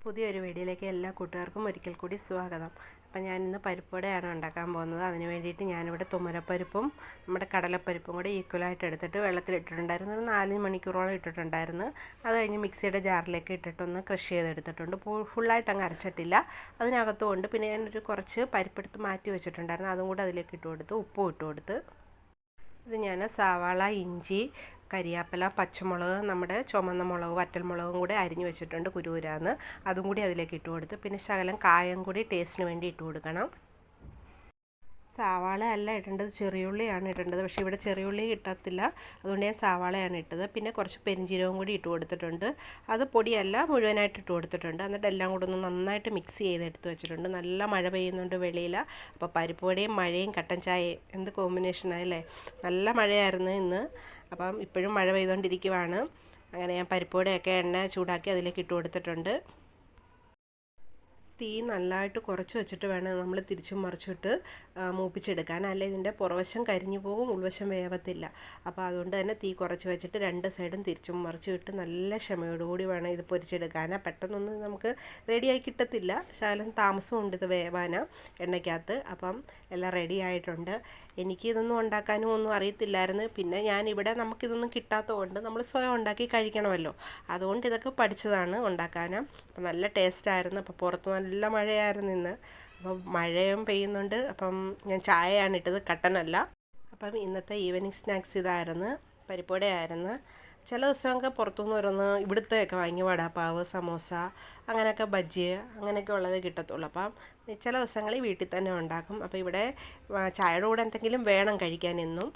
പുതിയൊരു വീഡിയോയിലേക്ക് എല്ലാ കൂട്ടുകാർക്കും ഒരിക്കൽ കൂടി സ്വാഗതം. അപ്പം ഞാനിന്ന് പരിപ്പുവടയാണ് ഉണ്ടാക്കാൻ പോകുന്നത്. അതിന് വേണ്ടിയിട്ട് ഞാനിവിടെ തുമരപ്പരിപ്പും നമ്മുടെ കടലപ്പരിപ്പും കൂടി ഈക്വലായിട്ട് എടുത്തിട്ട് വെള്ളത്തിലിട്ടിട്ടുണ്ടായിരുന്നു. ഒരു 4 മണിക്കൂറോളം ഇട്ടിട്ടുണ്ടായിരുന്നു. അത് കഴിഞ്ഞ് മിക്സിയുടെ ജാറിലേക്ക് ഇട്ടിട്ടൊന്ന് ക്രഷ് ചെയ്തെടുത്തിട്ടുണ്ട്. ഫുള്ളായിട്ട് അങ്ങ് അരച്ചിട്ടില്ല. അതിനകത്തും ഉണ്ട്. പിന്നെ ഞാനൊരു കുറച്ച് പരിപ്പെടുത്ത് മാറ്റി വെച്ചിട്ടുണ്ടായിരുന്നു. അതും കൂടി അതിലേക്ക് ഇട്ട് കൊടുത്ത് ഉപ്പും ഇട്ട് കൊടുത്ത് ഇത് ഞാൻ സവാള, ഇഞ്ചി, കരിയാപ്പില, പച്ചമുളക്, നമ്മുടെ ചുമന്ന മുളക്, വറ്റൽമുളകും കൂടി അരിഞ്ഞു വെച്ചിട്ടുണ്ട് കുരുകുരാന്ന്. അതും കൂടി അതിലേക്ക് ഇട്ട് കൊടുത്ത് പിന്നെ ശകലം കായം കൂടി ടേസ്റ്റിന് വേണ്ടി ഇട്ട് കൊടുക്കണം. സവാള അല്ല ഇടേണ്ടത്, ചെറിയുള്ളിയാണ് ഇടേണ്ടത്. പക്ഷേ ഇവിടെ ചെറിയുള്ളി കിട്ടത്തില്ല, അതുകൊണ്ട് ഞാൻ സവാളയാണ് ഇട്ടത്. പിന്നെ കുറച്ച് പെരിഞ്ചീരകവും കൂടി ഇട്ട് കൊടുത്തിട്ടുണ്ട്. അത് പൊടിയല്ല, മുഴുവനായിട്ട് ഇട്ട് കൊടുത്തിട്ടുണ്ട്. എന്നിട്ട് എല്ലാം കൂടെ ഒന്ന് നന്നായിട്ട് മിക്സ് ചെയ്തെടുത്ത് വെച്ചിട്ടുണ്ട്. നല്ല മഴ പെയ്യുന്നുണ്ട് വെളിയിൽ. അപ്പോൾ പരിപ്പുവടയും മഴയും കട്ടൻ ചായയും എന്ത് കോമ്പിനേഷനായല്ലേ. നല്ല മഴയായിരുന്നു ഇന്ന്. അപ്പം ഇപ്പോഴും മഴ പെയ്തുകൊണ്ടിരിക്കുവാണ്. അങ്ങനെ ഞാൻ പരിപ്പുവടയൊക്കെ എണ്ണ ചൂടാക്കി അതിലേക്ക് ഇട്ട് കൊടുത്തിട്ടുണ്ട്. തീ നല്ലതായിട്ട് കുറച്ച് വെച്ചിട്ട് വേണം നമ്മൾ തിരിച്ചും മറിച്ചിട്ട് മൂപ്പിച്ചെടുക്കാൻ. അല്ലെ ഇതിൻ്റെ പുറവശം കരിഞ്ഞു പോകും, ഉൾവശം വേവത്തില്ല. അപ്പോൾ അതുകൊണ്ട് തന്നെ തീ കുറച്ച് വെച്ചിട്ട് രണ്ട് സൈഡും തിരിച്ചും മറിച്ചും ഇട്ട് നല്ല ക്ഷമയോടുകൂടി വേണം ഇത് പൊരിച്ചെടുക്കാൻ. പെട്ടെന്നൊന്നും നമുക്ക് റെഡിയായി കിട്ടത്തില്ല, ശകലം താമസമുണ്ട് ഇത് വേവാൻ എണ്ണയ്ക്കകത്ത്. അപ്പം എല്ലാം റെഡി ആയിട്ടുണ്ട്. എനിക്കിതൊന്നും ഉണ്ടാക്കാനും ഒന്നും അറിയത്തില്ലായിരുന്നു. പിന്നെ ഞാനിവിടെ നമുക്കിതൊന്നും കിട്ടാത്തതുകൊണ്ട് നമ്മൾ സ്വയം ഉണ്ടാക്കി കഴിക്കണമല്ലോ, അതുകൊണ്ട് ഇതൊക്കെ പഠിച്ചതാണ് ഉണ്ടാക്കാൻ. അപ്പം നല്ല ടേസ്റ്റായിരുന്നു. അപ്പോൾ പുറത്ത് നല്ല മഴയായിരുന്നു ഇന്ന്. അപ്പം മഴയും പെയ്യുന്നുണ്ട്. അപ്പം ഞാൻ ചായയാണ് ഇട്ടത്, കട്ടനല്ല. അപ്പം ഇന്നത്തെ ഈവനിങ് സ്നാക്സ് ഇതായിരുന്നു, പരിപ്പുവടയായിരുന്നു. ചില ദിവസമൊക്കെ പുറത്തുനിന്ന് ഓരോന്ന് ഇവിടുത്തെയൊക്കെ വാങ്ങി വടാപ്പാവ്, സമോസ, അങ്ങനെയൊക്കെ ബജ്ജി അങ്ങനെയൊക്കെ ഉള്ളത് കിട്ടത്തുള്ളൂ. അപ്പം ചില ദിവസങ്ങളിൽ വീട്ടിൽ തന്നെ ഉണ്ടാക്കും. അപ്പോൾ ഇവിടെ ചായയുടെ കൂടെ എന്തെങ്കിലും വേണം കഴിക്കാൻ എന്നും.